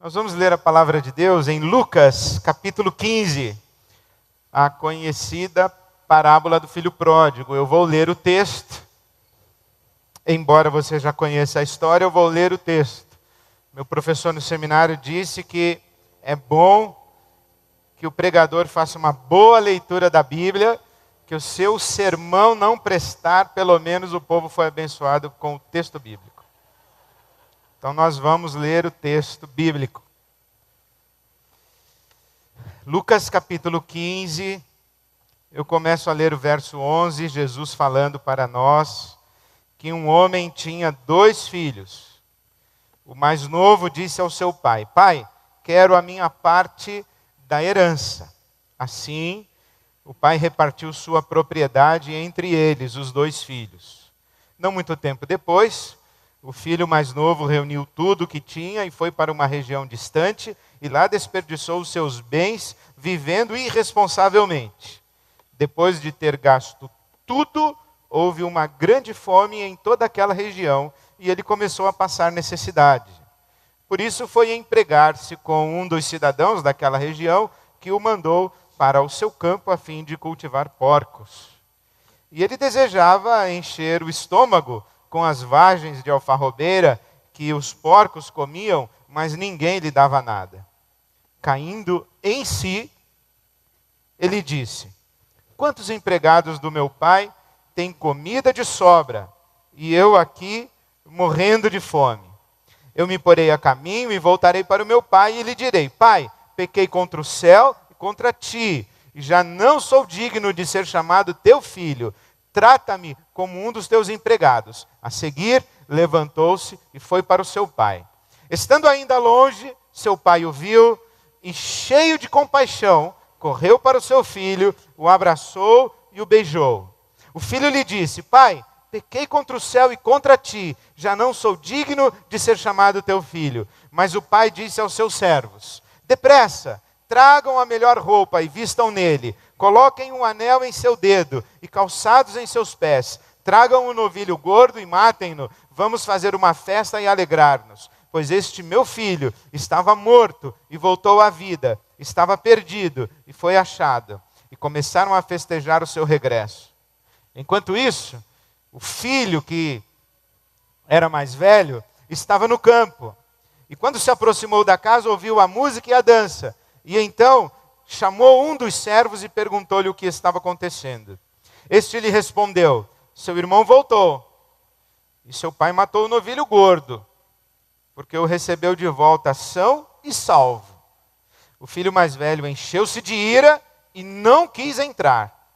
Nós vamos ler a palavra de Deus em Lucas, capítulo 15, a conhecida parábola do filho pródigo. Eu vou ler o texto, embora você já conheça a história, eu vou ler o texto. Meu professor no seminário disse que é bom que o pregador faça uma boa leitura da Bíblia, que o seu sermão não prestar, pelo menos o povo foi abençoado com o texto bíblico. Então nós vamos ler o texto bíblico. Lucas capítulo 15, eu começo a ler o verso 11, Jesus falando para nós que um homem tinha 2 filhos. O mais novo disse ao seu pai: Pai, quero a minha parte da herança. Assim, o pai repartiu sua propriedade entre eles, os 2 filhos. Não muito tempo depois, o filho mais novo reuniu tudo o que tinha e foi para uma região distante e lá desperdiçou os seus bens vivendo irresponsavelmente. Depois de ter gasto tudo, houve uma grande fome em toda aquela região e ele começou a passar necessidade. Por isso foi empregar-se com um dos cidadãos daquela região que o mandou para o seu campo a fim de cultivar porcos. E ele desejava encher o estômago com as vagens de alfarrobeira que os porcos comiam, mas ninguém lhe dava nada. Caindo em si, ele disse: Quantos empregados do meu pai têm comida de sobra, e eu aqui morrendo de fome? Eu me porei a caminho e voltarei para o meu pai e lhe direi: Pai, pequei contra o céu e contra ti, e já não sou digno de ser chamado teu filho. Trata-me como um dos teus empregados. A seguir, levantou-se e foi para o seu pai. Estando ainda longe, seu pai o viu e, cheio de compaixão, correu para o seu filho, o abraçou e o beijou. O filho lhe disse: Pai, pequei contra o céu e contra ti, já não sou digno de ser chamado teu filho. Mas o pai disse aos seus servos: Depressa, tragam a melhor roupa e vistam nele. Coloquem um anel em seu dedo e calçados em seus pés. Tragam um novilho gordo e matem-no. Vamos fazer uma festa e alegrar-nos. Pois este meu filho estava morto e voltou à vida. Estava perdido e foi achado. E começaram a festejar o seu regresso. Enquanto isso, o filho que era mais velho estava no campo. E quando se aproximou da casa, ouviu a música e a dança. E então chamou um dos servos e perguntou-lhe o que estava acontecendo. Este lhe respondeu: Seu irmão voltou, e seu pai matou o novilho gordo, porque o recebeu de volta são e salvo. O filho mais velho encheu-se de ira e não quis entrar.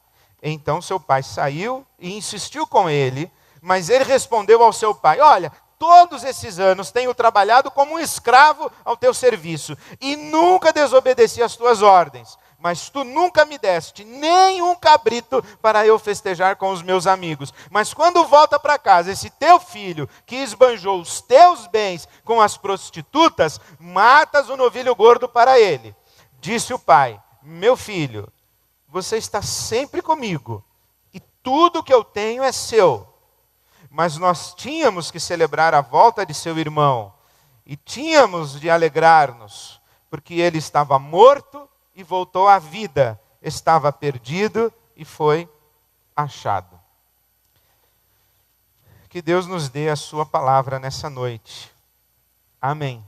Então seu pai saiu e insistiu com ele, mas ele respondeu ao seu pai: Olha, todos esses anos tenho trabalhado como um escravo ao teu serviço e nunca desobedeci às tuas ordens. Mas tu nunca me deste nem um cabrito para eu festejar com os meus amigos. Mas quando volta para casa esse teu filho que esbanjou os teus bens com as prostitutas, matas o novilho gordo para ele. Disse o pai: Meu filho, você está sempre comigo e tudo que eu tenho é seu. Mas nós tínhamos que celebrar a volta de seu irmão e tínhamos de alegrar-nos, porque ele estava morto e voltou à vida, estava perdido e foi achado. Que Deus nos dê a sua palavra nessa noite. Amém.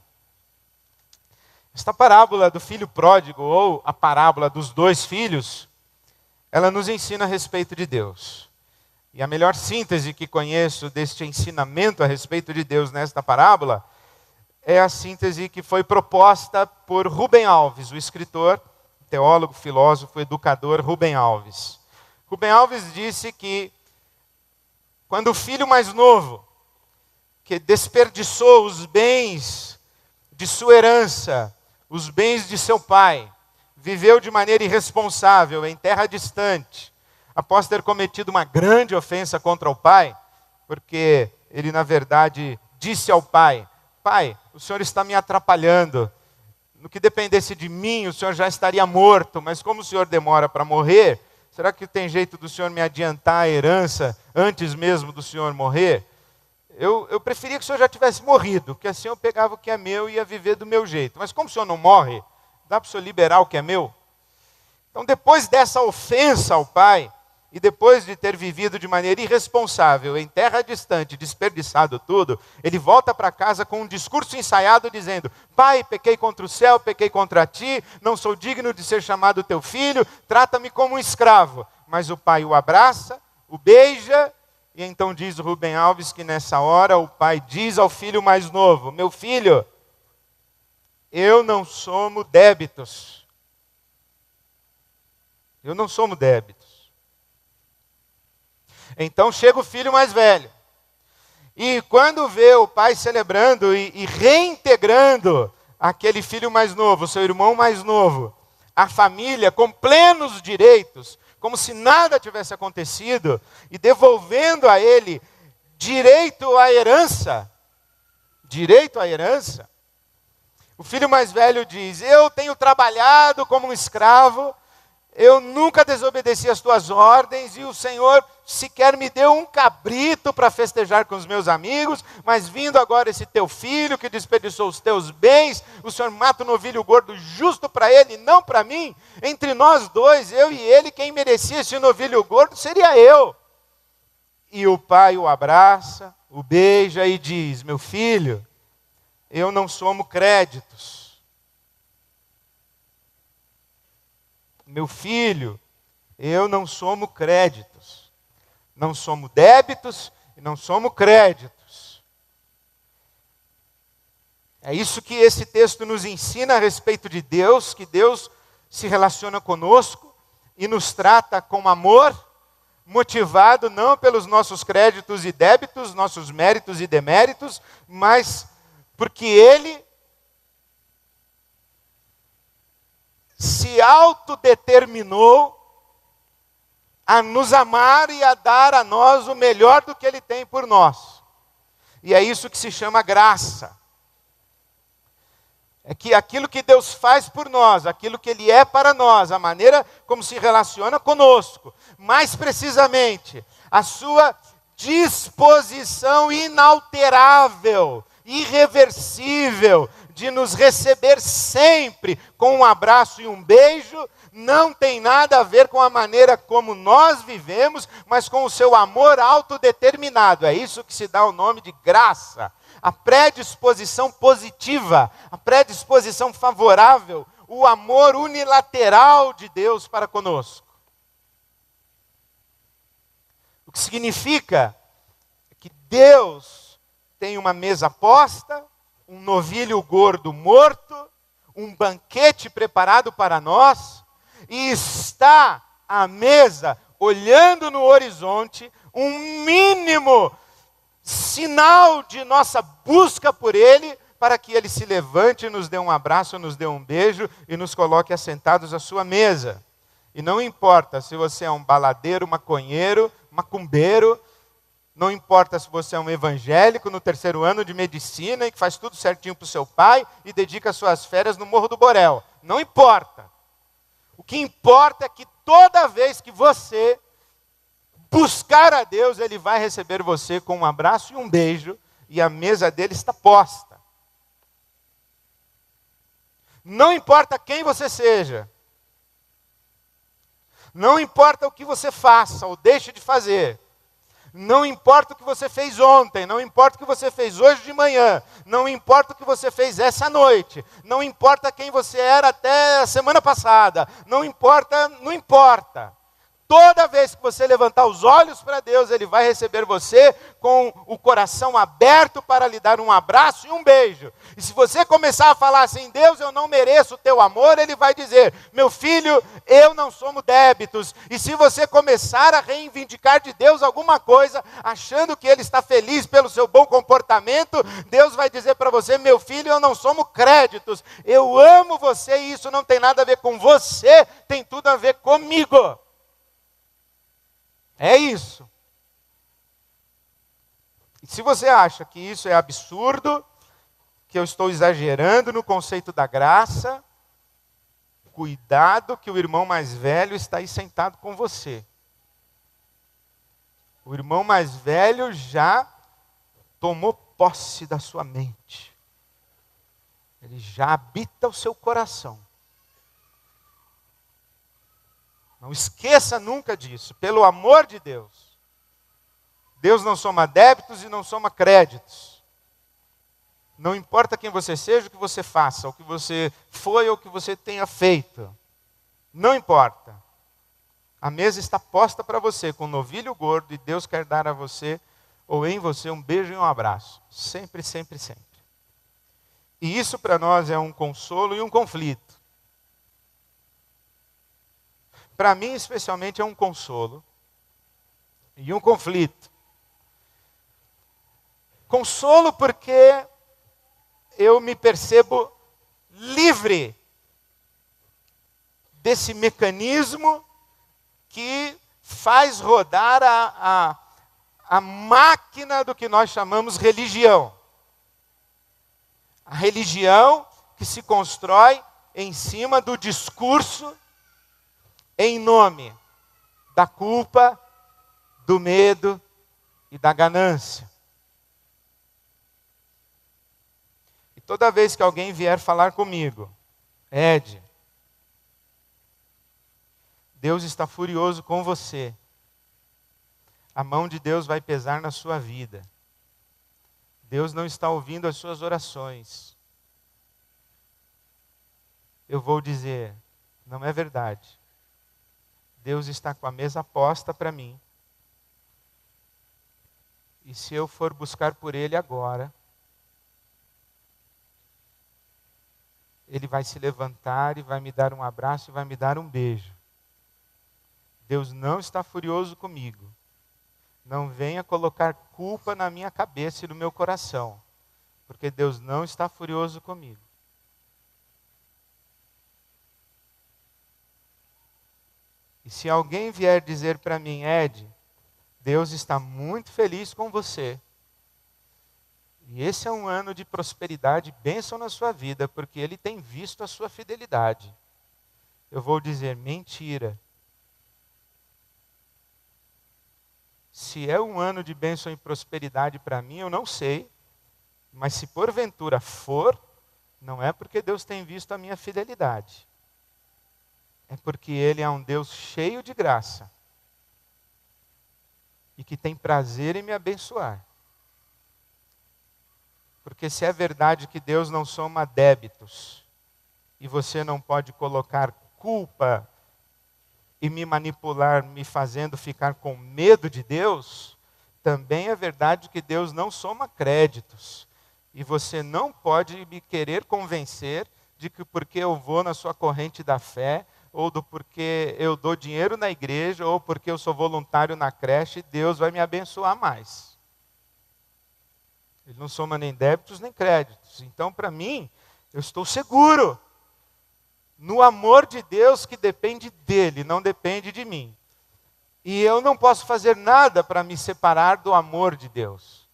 Esta parábola do filho pródigo, ou a parábola dos 2 filhos, ela nos ensina a respeito de Deus. E a melhor síntese que conheço deste ensinamento a respeito de Deus nesta parábola é a síntese que foi proposta por Rubem Alves, o escritor, teólogo, filósofo, educador Rubem Alves. Rubem Alves disse que quando o filho mais novo, que desperdiçou os bens de sua herança, os bens de seu pai, viveu de maneira irresponsável em terra distante, após ter cometido uma grande ofensa contra o pai, porque ele, na verdade, disse ao pai: Pai, o senhor está me atrapalhando. No que dependesse de mim, o senhor já estaria morto, mas como o senhor demora para morrer, será que tem jeito do senhor me adiantar a herança antes mesmo do senhor morrer? eu preferia que o senhor já tivesse morrido, porque assim eu pegava o que é meu e ia viver do meu jeito. Mas como o senhor não morre, dá para o senhor liberar o que é meu? Então, depois dessa ofensa ao pai, e depois de ter vivido de maneira irresponsável, em terra distante, desperdiçado tudo, ele volta para casa com um discurso ensaiado dizendo: pai, pequei contra o céu, pequei contra ti, não sou digno de ser chamado teu filho, trata-me como um escravo. Mas o pai o abraça, o beija, e então diz Rubem Alves que nessa hora o pai diz ao filho mais novo: meu filho, eu não somo débitos. Eu não somo débitos. Então chega o filho mais velho. E quando vê o pai celebrando e reintegrando aquele filho mais novo, seu irmão mais novo, a família com plenos direitos, como se nada tivesse acontecido, e devolvendo a ele direito à herança, o filho mais velho diz: eu tenho trabalhado como um escravo, eu nunca desobedeci às tuas ordens, e o Senhor sequer me deu um cabrito para festejar com os meus amigos, mas vindo agora esse teu filho que desperdiçou os teus bens, o Senhor mata um novilho gordo justo para ele, não para mim. Entre nós dois, eu e ele, quem merecia esse novilho gordo seria eu. E o pai o abraça, o beija e diz: meu filho, eu não somo créditos. Meu filho, eu não somo créditos. Não somo débitos e não somo créditos. É isso que esse texto nos ensina a respeito de Deus, que Deus se relaciona conosco e nos trata com amor, motivado não pelos nossos créditos e débitos, nossos méritos e deméritos, mas porque Ele se autodeterminou a nos amar e a dar a nós o melhor do que Ele tem por nós. E é isso que se chama graça. É que aquilo que Deus faz por nós, aquilo que Ele é para nós, a maneira como se relaciona conosco, mais precisamente, a sua disposição inalterável, irreversível, de nos receber sempre com um abraço e um beijo, não tem nada a ver com a maneira como nós vivemos, mas com o seu amor autodeterminado. É isso que se dá o nome de graça. A predisposição positiva, a predisposição favorável, o amor unilateral de Deus para conosco. O que significa que Deus tem uma mesa posta, um novilho gordo morto, um banquete preparado para nós, e está à mesa, olhando no horizonte, um mínimo sinal de nossa busca por Ele, para que Ele se levante, nos dê um abraço, nos dê um beijo e nos coloque assentados à sua mesa. E não importa se você é um baladeiro, maconheiro, macumbeiro, não importa se você é um evangélico no 3º ano de medicina e que faz tudo certinho para o seu pai e dedica suas férias no Morro do Borel. Não importa. O que importa é que toda vez que você buscar a Deus, Ele vai receber você com um abraço e um beijo, e a mesa dele está posta. Não importa quem você seja. Não importa o que você faça ou deixe de fazer. Não importa o que você fez ontem, não importa o que você fez hoje de manhã, não importa o que você fez essa noite, não importa quem você era até a semana passada, não importa. Toda vez que você levantar os olhos para Deus, Ele vai receber você com o coração aberto para lhe dar um abraço e um beijo. E se você começar a falar assim: Deus, eu não mereço o teu amor, Ele vai dizer: meu filho, eu não somo débitos. E se você começar a reivindicar de Deus alguma coisa, achando que Ele está feliz pelo seu bom comportamento, Deus vai dizer para você: meu filho, eu não somo créditos. Eu amo você e isso não tem nada a ver com você, tem tudo a ver comigo. É isso. E se você acha que isso é absurdo, que eu estou exagerando no conceito da graça, cuidado que o irmão mais velho está aí sentado com você. O irmão mais velho já tomou posse da sua mente. Ele já habita o seu coração. Não esqueça nunca disso, pelo amor de Deus. Deus não soma débitos e não soma créditos. Não importa quem você seja, o que você faça, o que você foi ou o que você tenha feito. Não importa. A mesa está posta para você com um novilho gordo e Deus quer dar a você ou em você um beijo e um abraço. Sempre, sempre, sempre. E isso para nós é um consolo e um conflito. Para mim, especialmente, é um consolo e um conflito. Consolo porque eu me percebo livre desse mecanismo que faz rodar a máquina do que nós chamamos religião. A religião que se constrói em cima do discurso em nome da culpa, do medo e da ganância. E toda vez que alguém vier falar comigo, Ed, Deus está furioso com você. A mão de Deus vai pesar na sua vida. Deus não está ouvindo as suas orações. Eu vou dizer, não é verdade. Deus está com a mesa posta para mim. E se eu for buscar por Ele agora, Ele vai se levantar e vai me dar um abraço e vai me dar um beijo. Deus não está furioso comigo. Não venha colocar culpa na minha cabeça e no meu coração, porque Deus não está furioso comigo. E se alguém vier dizer para mim, Ed, Deus está muito feliz com você, e esse é um ano de prosperidade e bênção na sua vida, porque Ele tem visto a sua fidelidade, eu vou dizer, mentira. Se é um ano de bênção e prosperidade para mim, eu não sei. Mas se porventura for, não é porque Deus tem visto a minha fidelidade. É porque Ele é um Deus cheio de graça. E que tem prazer em me abençoar. Porque se é verdade que Deus não soma débitos, e você não pode colocar culpa e me manipular, me fazendo ficar com medo de Deus, também é verdade que Deus não soma créditos. E você não pode me querer convencer de que porque eu vou na sua corrente da fé, ou do porque eu dou dinheiro na igreja, ou porque eu sou voluntário na creche, Deus vai me abençoar mais. Ele não soma nem débitos nem créditos. Então, para mim, eu estou seguro no amor de Deus que depende dele, não depende de mim. E eu não posso fazer nada para me separar do amor de Deus.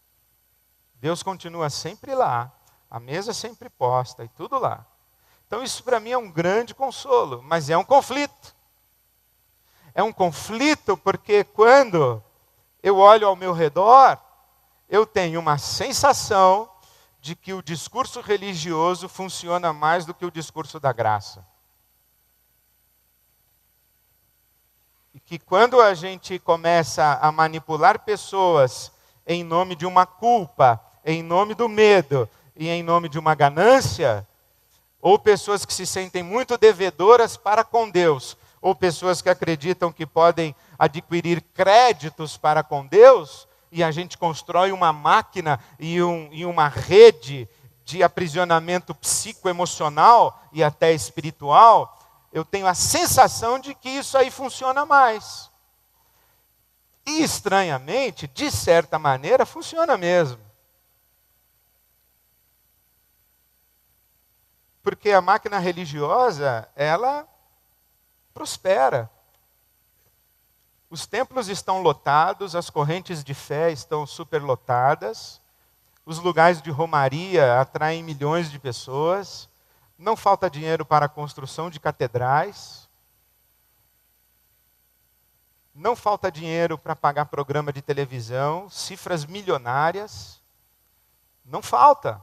Deus continua sempre lá, a mesa sempre posta e tudo lá. Então isso para mim é um grande consolo, mas é um conflito. É um conflito porque quando eu olho ao meu redor, eu tenho uma sensação de que o discurso religioso funciona mais do que o discurso da graça. E que quando a gente começa a manipular pessoas em nome de uma culpa, em nome do medo e em nome de uma ganância, ou pessoas que se sentem muito devedoras para com Deus, ou pessoas que acreditam que podem adquirir créditos para com Deus, e a gente constrói uma máquina e uma rede de aprisionamento psicoemocional e até espiritual, eu tenho a sensação de que isso aí funciona mais. E estranhamente, de certa maneira, funciona mesmo. Porque a máquina religiosa, ela prospera. Os templos estão lotados, as correntes de fé estão superlotadas, os lugares de romaria atraem milhões de pessoas, não falta dinheiro para a construção de catedrais, não falta dinheiro para pagar programa de televisão, cifras milionárias, Não falta.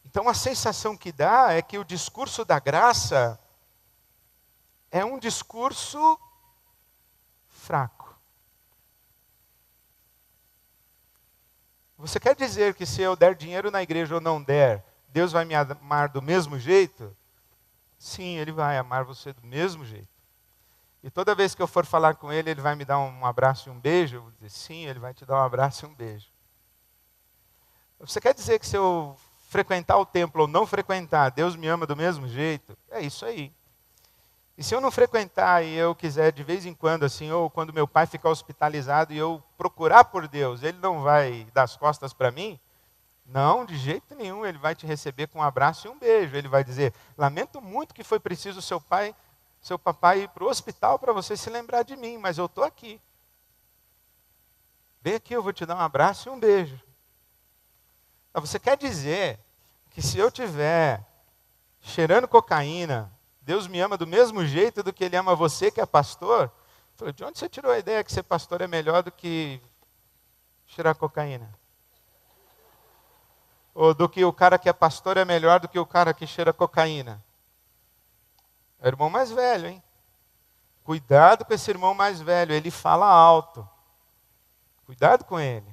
Então a sensação que dá é que o discurso da graça é um discurso fraco. Você quer dizer que se eu der dinheiro na igreja ou não der, Deus vai me amar do mesmo jeito? Sim, Ele vai amar você do mesmo jeito. E toda vez que eu for falar com Ele, Ele vai me dar um abraço e um beijo? Eu vou dizer, sim, Ele vai te dar um abraço e um beijo. Você quer dizer que se eu frequentar o templo ou não frequentar, Deus me ama do mesmo jeito? É isso aí. E se eu não frequentar e eu quiser de vez em quando, assim, ou quando meu pai ficar hospitalizado e eu procurar por Deus, Ele não vai dar as costas para mim? Não, de jeito nenhum. Ele vai te receber com um abraço e um beijo. Ele vai dizer, lamento muito que foi preciso seu papai ir para o hospital para você se lembrar de mim, mas eu estou aqui. Vem aqui, eu vou te dar um abraço e um beijo. Você quer dizer que se eu estiver cheirando cocaína, Deus me ama do mesmo jeito do que Ele ama você que é pastor? Eu falei, de onde você tirou a ideia que ser pastor é melhor do que cheirar cocaína? Ou do que o cara que é pastor é melhor do que o cara que cheira cocaína? É o irmão mais velho, hein? Cuidado com esse irmão mais velho, ele fala alto. Cuidado com ele.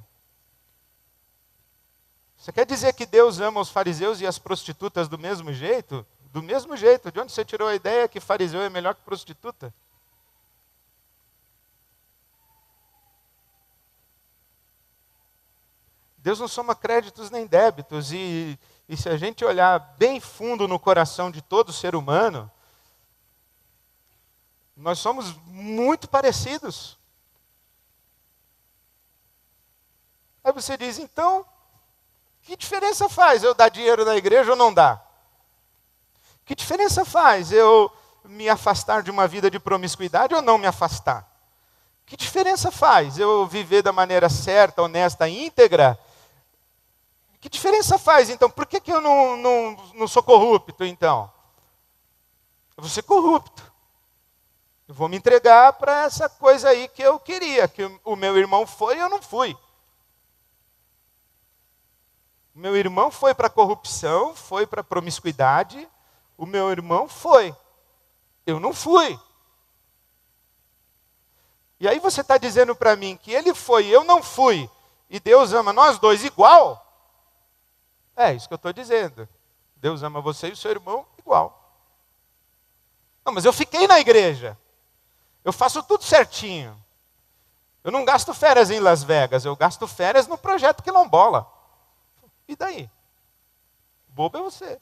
Você quer dizer que Deus ama os fariseus e as prostitutas do mesmo jeito? Do mesmo jeito. De onde você tirou a ideia que fariseu é melhor que prostituta? Deus não soma créditos nem débitos. E se a gente olhar bem fundo no coração de todo ser humano, nós somos muito parecidos. Aí você diz, então, que diferença faz eu dar dinheiro na igreja ou não dar? Que diferença faz eu me afastar de uma vida de promiscuidade ou não me afastar? Que diferença faz eu viver da maneira certa, honesta, íntegra? Que diferença faz, então? Por que eu não sou corrupto, então? Eu vou ser corrupto. Eu vou me entregar para essa coisa aí que eu queria, que o meu irmão foi e eu não fui. Meu irmão foi para a corrupção, foi para a promiscuidade, o meu irmão foi. Eu não fui. E aí você está dizendo para mim que ele foi e eu não fui, e Deus ama nós dois igual? É isso que eu estou dizendo. Deus ama você e o seu irmão igual. Não, mas eu fiquei na igreja. Eu faço tudo certinho. Eu não gasto férias em Las Vegas, eu gasto férias no projeto Quilombola. E daí? Bobo é você.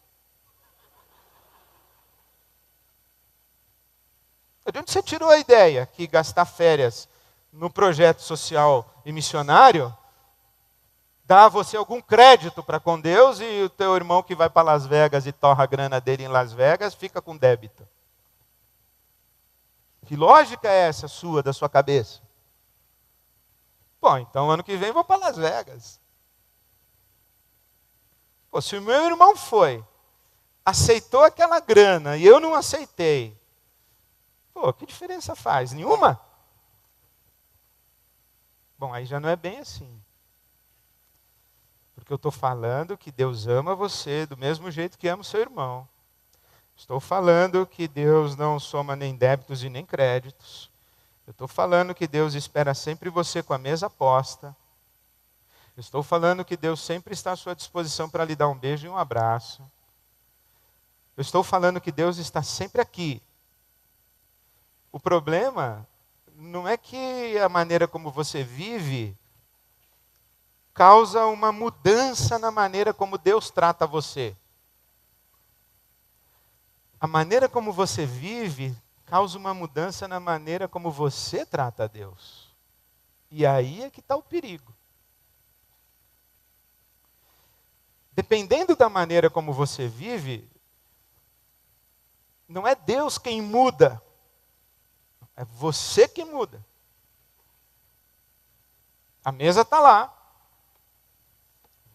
De onde você tirou a ideia que gastar férias no projeto social e missionário dá a você algum crédito para com Deus e o teu irmão que vai para Las Vegas e torra a grana dele em Las Vegas fica com débito? Que lógica é essa sua, da sua cabeça? Bom, então ano que vem eu vou para Las Vegas. Pô, se o meu irmão foi, aceitou aquela grana e eu não aceitei, pô, que diferença faz? Nenhuma? Bom, aí já não é bem assim. Porque eu estou falando que Deus ama você do mesmo jeito que ama o seu irmão. Estou falando que Deus não soma nem débitos e nem créditos. Eu estou falando que Deus espera sempre você com a mesa posta. Eu estou falando que Deus sempre está à sua disposição para lhe dar um beijo e um abraço. Eu estou falando que Deus está sempre aqui. O problema não é que a maneira como você vive causa uma mudança na maneira como Deus trata você. A maneira como você vive causa uma mudança na maneira como você trata a Deus. E aí é que está o perigo. Dependendo da maneira como você vive, não é Deus quem muda, é você que muda. A mesa está lá,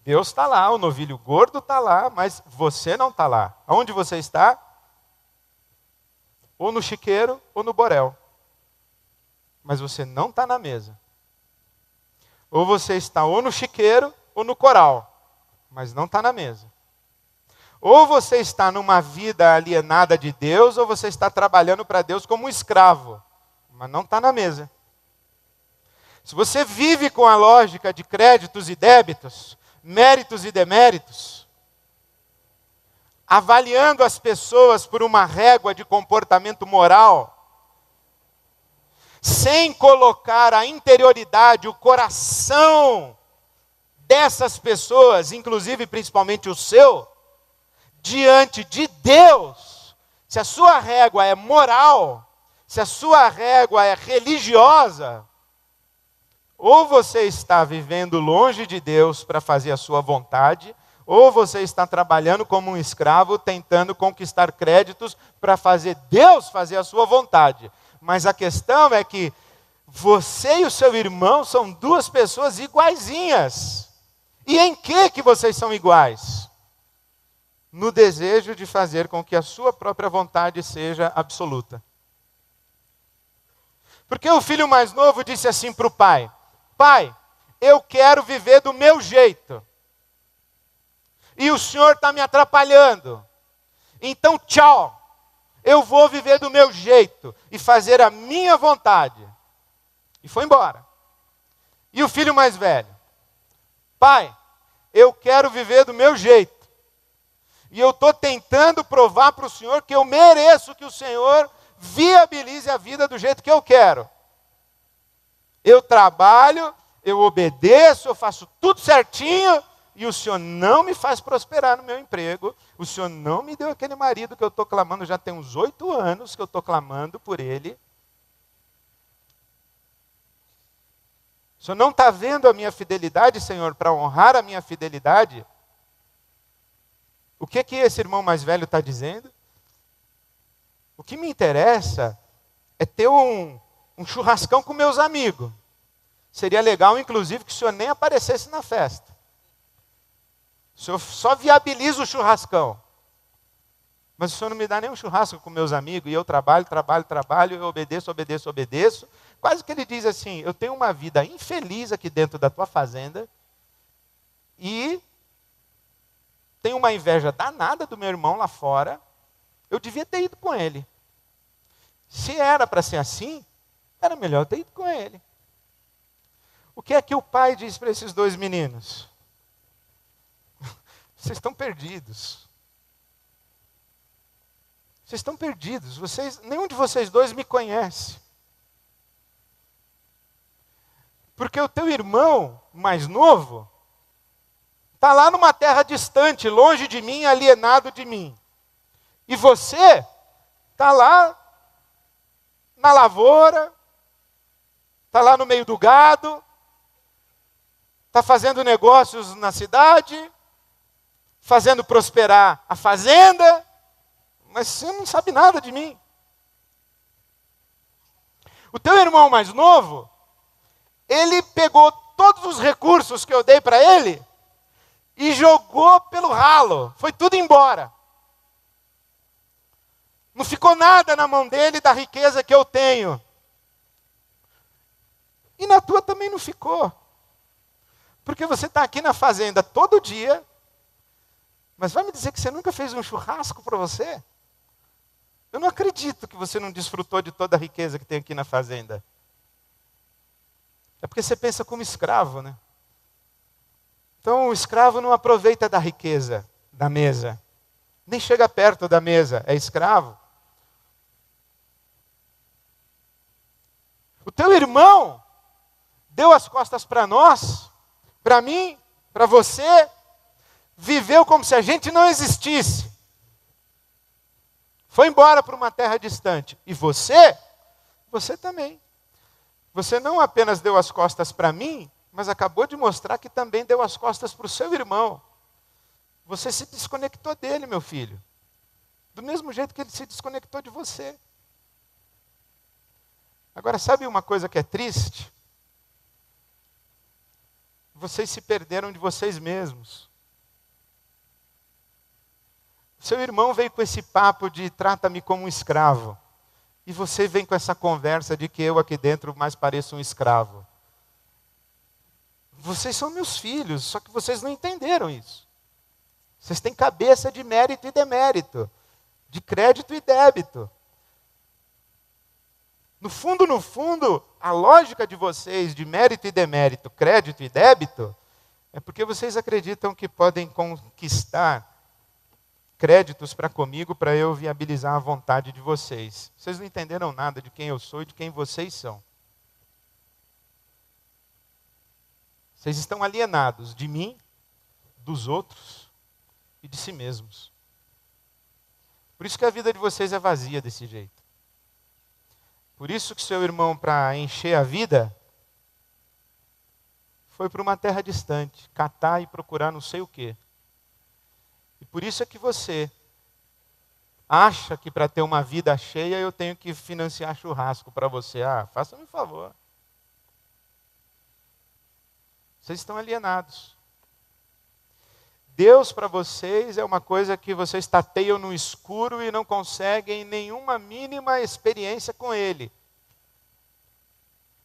Deus está lá, o novilho gordo está lá, mas você não está lá. Aonde você está? Ou no chiqueiro ou no borel. mas você não está na mesa. Ou você está ou no chiqueiro ou no coral, mas não está na mesa. Ou você está numa vida alienada de Deus, ou você está trabalhando para Deus como um escravo, mas não está na mesa. Se você vive com a lógica de créditos e débitos, méritos e deméritos, avaliando as pessoas por uma régua de comportamento moral, sem colocar a interioridade, o coração dessas pessoas, inclusive principalmente o seu, diante de Deus, se a sua régua é moral, se a sua régua é religiosa, ou você está vivendo longe de Deus para fazer a sua vontade, ou você está trabalhando como um escravo, tentando conquistar créditos para fazer Deus fazer a sua vontade. Mas a questão é que você e o seu irmão são duas pessoas iguaizinhas. E em que vocês são iguais? No desejo de fazer com que a sua própria vontade seja absoluta. Porque o filho mais novo disse assim para o pai: pai, eu quero viver do meu jeito. E o senhor está me atrapalhando. Então, tchau. Eu vou viver do meu jeito e fazer a minha vontade. E foi embora. E o filho mais velho: pai, eu quero viver do meu jeito. E eu estou tentando provar para o senhor que eu mereço que o senhor viabilize a vida do jeito que eu quero. Eu trabalho, eu obedeço, eu faço tudo certinho, e o senhor não me faz prosperar no meu emprego, o senhor não me deu aquele marido que eu estou clamando, já tem uns 8 anos que eu estou clamando por ele. O senhor não está vendo a minha fidelidade, Senhor, para honrar a minha fidelidade? O que esse irmão mais velho está dizendo? O que me interessa é ter um churrascão com meus amigos. Seria legal, inclusive, que o senhor nem aparecesse na festa. O senhor só viabiliza o churrascão. Mas o senhor não me dá nenhum churrasco com meus amigos, e eu trabalho, eu obedeço. Quase que ele diz assim: eu tenho uma vida infeliz aqui dentro da tua fazenda, e tenho uma inveja danada do meu irmão lá fora, eu devia ter ido com ele. Se era para ser assim, era melhor ter ido com ele. O que é que o pai diz para esses dois meninos? Vocês estão perdidos. Vocês estão perdidos. Nenhum de vocês dois me conhece. Porque o teu irmão mais novo está lá numa terra distante, longe de mim, alienado de mim. E você está lá na lavoura, está lá no meio do gado, está fazendo negócios na cidade, fazendo prosperar a fazenda, mas você não sabe nada de mim. O teu irmão mais novo, ele pegou todos os recursos que eu dei para ele e jogou pelo ralo. Foi tudo embora. Não ficou nada na mão dele da riqueza que eu tenho. E na tua também não ficou. Porque você está aqui na fazenda todo dia, mas vai me dizer que você nunca fez um churrasco para você? Eu não acredito que você não desfrutou de toda a riqueza que tem aqui na fazenda. É porque você pensa como escravo, né? Então o escravo não aproveita da riqueza da mesa. Nem chega perto da mesa, é escravo. O teu irmão deu as costas para nós, para mim, para você, viveu como se a gente não existisse. Foi embora para uma terra distante. E você também. Você não apenas deu as costas para mim, mas acabou de mostrar que também deu as costas para o seu irmão. Você se desconectou dele, meu filho. Do mesmo jeito que ele se desconectou de você. Agora, sabe uma coisa que é triste? Vocês se perderam de vocês mesmos. Seu irmão veio com esse papo de trata-me como um escravo. E você vem com essa conversa de que eu aqui dentro mais pareço um escravo. Vocês são meus filhos, só que vocês não entenderam isso. Vocês têm cabeça de mérito e demérito, de crédito e débito. No fundo, a lógica de vocês de mérito e demérito, crédito e débito, é porque vocês acreditam que podem conquistar créditos para comigo, para eu viabilizar a vontade de vocês. Vocês não entenderam nada de quem eu sou e de quem vocês são. Vocês estão alienados de mim, dos outros e de si mesmos. Por isso que a vida de vocês é vazia desse jeito. Por isso que seu irmão, para encher a vida, foi para uma terra distante, catar e procurar não sei o quê. E por isso é que você acha que para ter uma vida cheia eu tenho que financiar churrasco para você. Ah, faça-me um favor. Vocês estão alienados. Deus para vocês é uma coisa que vocês tateiam no escuro e não conseguem nenhuma mínima experiência com Ele.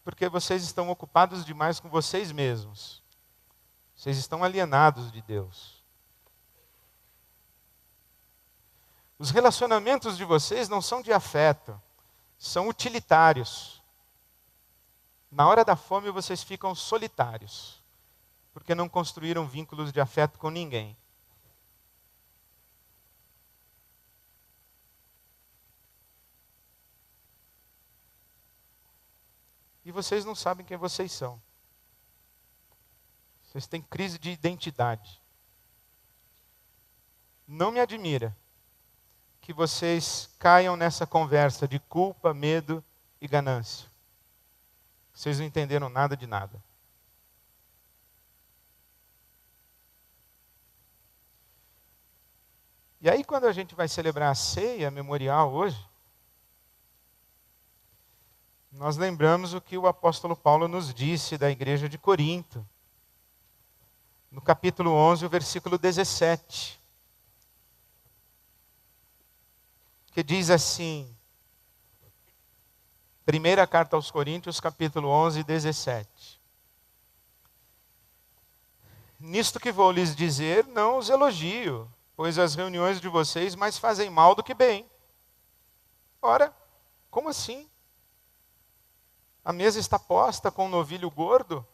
Porque vocês estão ocupados demais com vocês mesmos. Vocês estão alienados de Deus. Os relacionamentos de vocês não são de afeto, são utilitários. Na hora da fome vocês ficam solitários. Porque não construíram vínculos de afeto com ninguém. E vocês não sabem quem vocês são. Vocês têm crise de identidade. Não me admira que vocês caiam nessa conversa de culpa, medo e ganância. Vocês não entenderam nada de nada. E aí, quando a gente vai celebrar a ceia memorial hoje, nós lembramos o que o apóstolo Paulo nos disse da igreja de Corinto, no capítulo 11, o versículo 17, que diz assim, primeira carta aos Coríntios, capítulo 11, 17. Nisto que vou lhes dizer, não os elogio, pois as reuniões de vocês mais fazem mal do que bem. Ora, como assim? A mesa está posta com um novilho gordo?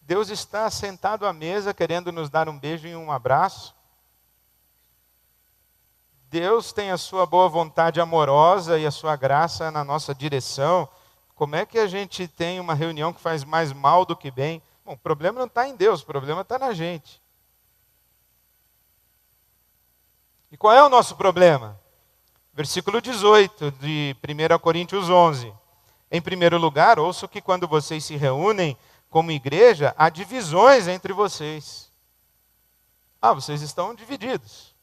Deus está sentado à mesa querendo nos dar um beijo e um abraço? Deus tem a sua boa vontade amorosa e a sua graça na nossa direção. Como é que a gente tem uma reunião que faz mais mal do que bem? Bom, o problema não está em Deus, o problema está na gente. E qual é o nosso problema? Versículo 18 de 1 Coríntios 11. Em primeiro lugar, ouço que quando vocês se reúnem como igreja, há divisões entre vocês. Vocês estão divididos.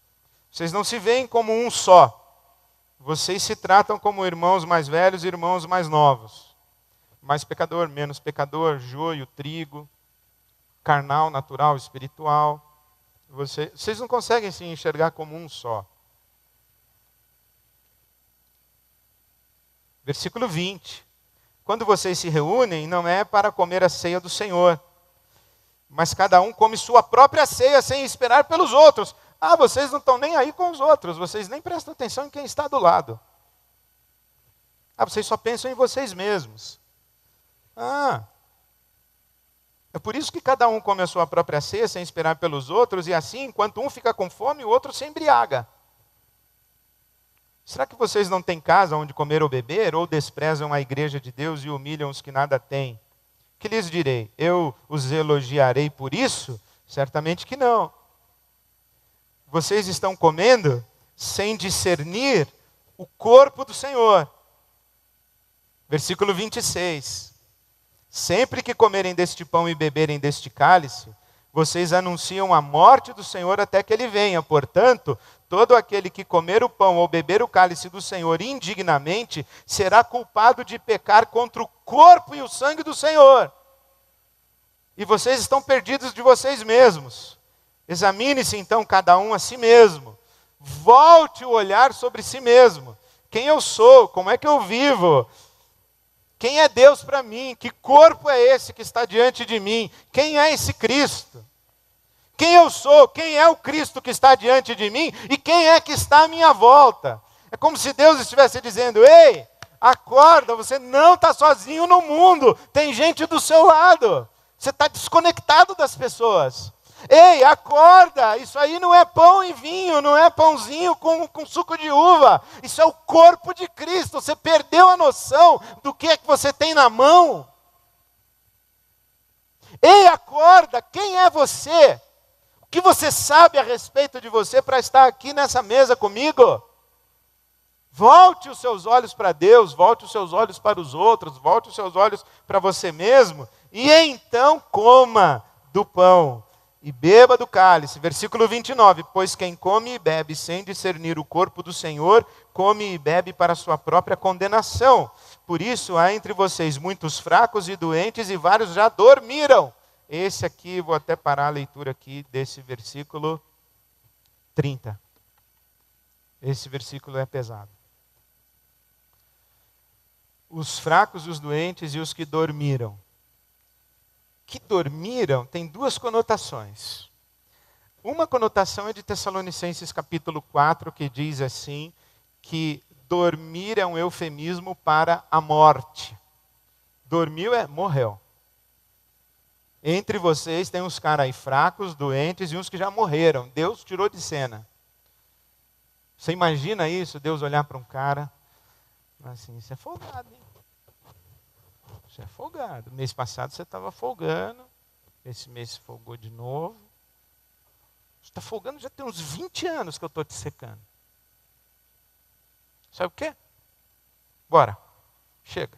Vocês não se veem como um só. Vocês se tratam como irmãos mais velhos e irmãos mais novos. Mais pecador, menos pecador, joio, trigo, carnal, natural, espiritual. Vocês não conseguem se enxergar como um só. Versículo 20. Quando vocês se reúnem, não é para comer a ceia do Senhor, mas cada um come sua própria ceia sem esperar pelos outros. Vocês não estão nem aí com os outros, vocês nem prestam atenção em quem está do lado. Vocês só pensam em vocês mesmos. É por isso que cada um come a sua própria ceia sem esperar pelos outros, e assim, enquanto um fica com fome, o outro se embriaga. Será que vocês não têm casa onde comer ou beber, ou desprezam a igreja de Deus e humilham os que nada têm? Que lhes direi? Eu os elogiarei por isso? Certamente que não. Vocês estão comendo sem discernir o corpo do Senhor. Versículo 26. Sempre que comerem deste pão e beberem deste cálice, vocês anunciam a morte do Senhor até que Ele venha. Portanto, todo aquele que comer o pão ou beber o cálice do Senhor indignamente, será culpado de pecar contra o corpo e o sangue do Senhor. E vocês estão perdidos de vocês mesmos. Examine-se então cada um a si mesmo. Volte o olhar sobre si mesmo. quem eu sou, como é que eu vivo, quem é Deus para mim, que corpo é esse que está diante de mim, quem é esse Cristo, quem eu sou, quem é o Cristo que está diante de mim e quem é que está à minha volta. É como se Deus estivesse dizendo: ei, acorda, você não está sozinho no mundo, tem gente do seu lado, você está desconectado das pessoas. Ei, acorda, isso aí não é pão e vinho, não é pãozinho com suco de uva, isso é o corpo de Cristo. Você perdeu a noção do que é que você tem na mão. Ei, acorda, quem é você? O que você sabe a respeito de você para estar aqui nessa mesa comigo? Volte os seus olhos para Deus, volte os seus olhos para os outros, volte os seus olhos para você mesmo, e então coma do pão e beba do cálice. Versículo 29, pois quem come e bebe sem discernir o corpo do Senhor, come e bebe para a sua própria condenação. Por isso há entre vocês muitos fracos e doentes, e vários já dormiram. Esse aqui, vou até parar a leitura aqui desse versículo 30. Esse versículo é pesado. Os fracos, os doentes e os que dormiram. Que dormiram tem duas conotações. Uma conotação é de Tessalonicenses capítulo 4, que diz assim, que dormir é um eufemismo para a morte. Dormiu é morreu. Entre vocês tem uns caras aí fracos, doentes e uns que já morreram. Deus tirou de cena. Você imagina isso? Deus olhar para um cara assim, você é folgado, hein? Você é folgado. Mês passado você estava folgando. Esse mês você folgou de novo. Você está folgando já tem uns 20 anos que eu estou te secando. Sabe o quê? Bora. Chega.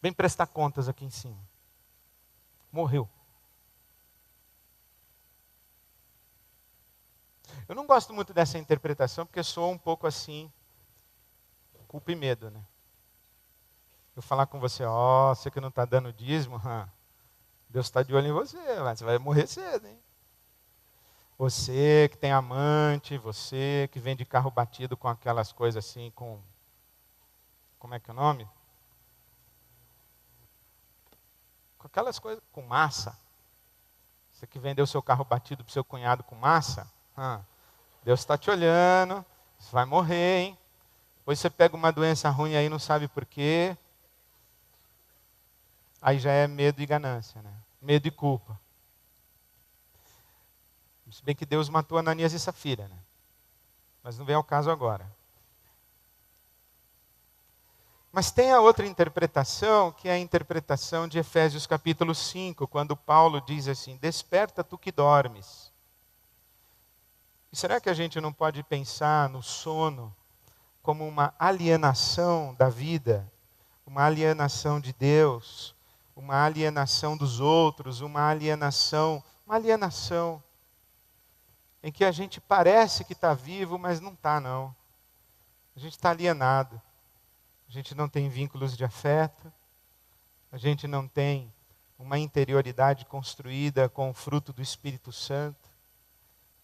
Vem prestar contas aqui em cima. Morreu. Eu não gosto muito dessa interpretação porque soa um pouco assim, culpa e medo, né? Eu falar com você, você que não está dando dízimo, Deus está de olho em você, mas você vai morrer cedo, hein? Você que tem amante, você que vem de carro batido com aquelas coisas assim, como é que é o nome? Com aquelas coisas, com massa. Você que vendeu seu carro batido para o seu cunhado com massa, Deus está te olhando, você vai morrer, hein? Depois você pega uma doença ruim aí, não sabe por quê. Aí já é medo e ganância, né? Medo e culpa. Se bem que Deus matou Ananias e Safira, né? Mas não vem ao caso agora. Mas tem a outra interpretação, que é a interpretação de Efésios capítulo 5, quando Paulo diz assim, desperta tu que dormes. E será que a gente não pode pensar no sono como uma alienação da vida, uma alienação de Deus, uma alienação dos outros, uma alienação em que a gente parece que está vivo, mas não está não. A gente está alienado. A gente não tem vínculos de afeto, a gente não tem uma interioridade construída com o fruto do Espírito Santo.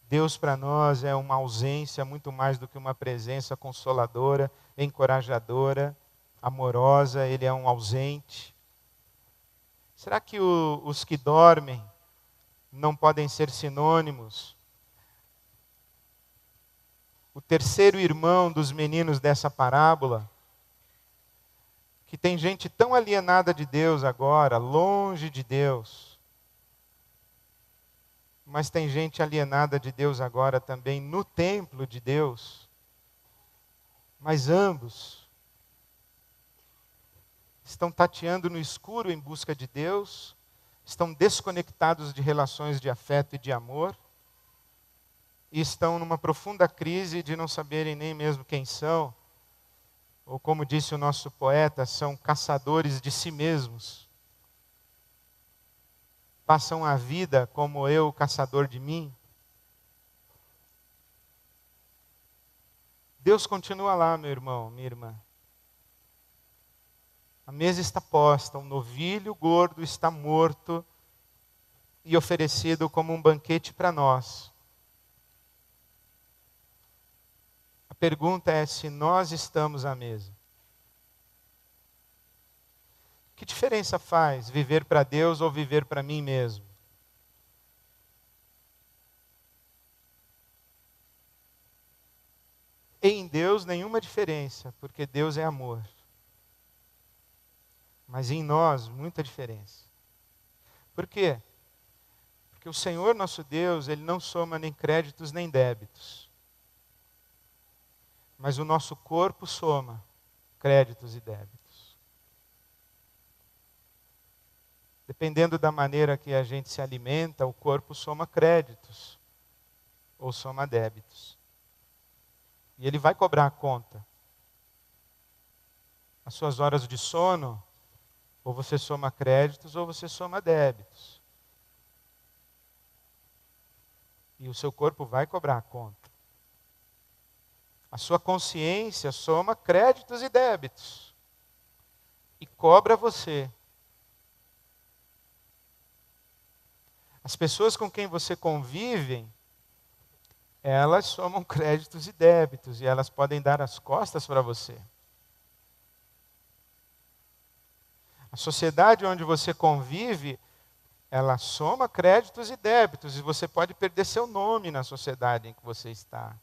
Deus para nós é uma ausência muito mais do que uma presença consoladora, encorajadora, amorosa. Ele é um ausente. Será que os que dormem não podem ser sinônimos? O terceiro irmão dos meninos dessa parábola, que tem gente tão alienada de Deus agora, longe de Deus, mas tem gente alienada de Deus agora também no templo de Deus, mas ambos estão tateando no escuro em busca de Deus, estão desconectados de relações de afeto e de amor, e estão numa profunda crise de não saberem nem mesmo quem são, ou como disse o nosso poeta, são caçadores de si mesmos. Passam a vida como eu, caçador de mim. Deus continua lá, meu irmão, minha irmã. A mesa está posta, um novilho gordo está morto e oferecido como um banquete para nós. A pergunta é se nós estamos à mesa. Que diferença faz viver para Deus ou viver para mim mesmo? Em Deus nenhuma diferença, porque Deus é amor. Mas em nós muita diferença. Por quê? Porque o Senhor nosso Deus, Ele não soma nem créditos nem débitos. Mas o nosso corpo soma créditos e débitos. Dependendo da maneira que a gente se alimenta, o corpo soma créditos ou soma débitos. E ele vai cobrar a conta. As suas horas de sono, ou você soma créditos ou você soma débitos. E o seu corpo vai cobrar a conta. A sua consciência soma créditos e débitos. E cobra você. As pessoas com quem você convive, elas somam créditos e débitos. E elas podem dar as costas para você. A sociedade onde você convive, ela soma créditos e débitos. E você pode perder seu nome na sociedade em que você está.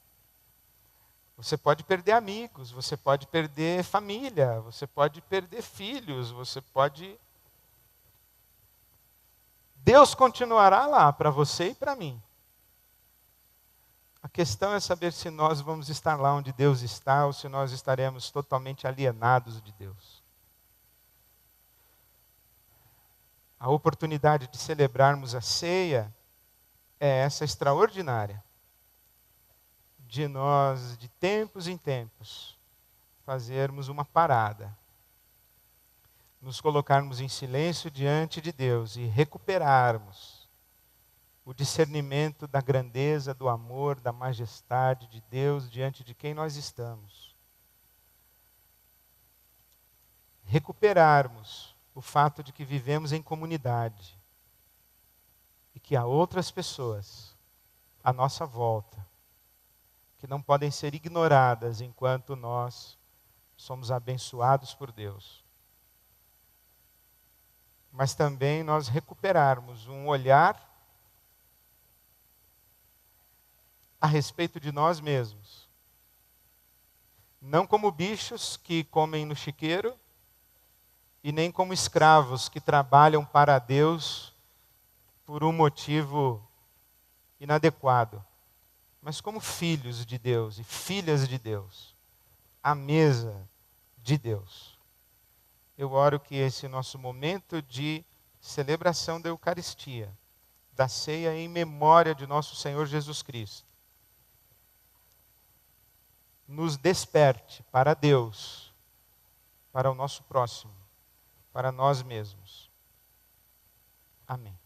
Você pode perder amigos, você pode perder família, você pode perder filhos, você pode... Deus continuará lá para você e para mim. A questão é saber se nós vamos estar lá onde Deus está ou se nós estaremos totalmente alienados de Deus. A oportunidade de celebrarmos a ceia é essa extraordinária. De nós, de tempos em tempos, fazermos uma parada. Nos colocarmos em silêncio diante de Deus e recuperarmos o discernimento da grandeza, do amor, da majestade de Deus diante de quem nós estamos. Recuperarmos o fato de que vivemos em comunidade e que há outras pessoas à nossa volta que não podem ser ignoradas enquanto nós somos abençoados por Deus. Mas também nós recuperarmos um olhar a respeito de nós mesmos. Não como bichos que comem no chiqueiro, e nem como escravos que trabalham para Deus por um motivo inadequado, mas como filhos de Deus e filhas de Deus, à mesa de Deus. Eu oro que esse nosso momento de celebração da Eucaristia, da ceia em memória de nosso Senhor Jesus Cristo, nos desperte para Deus, para o nosso próximo, para nós mesmos. Amém.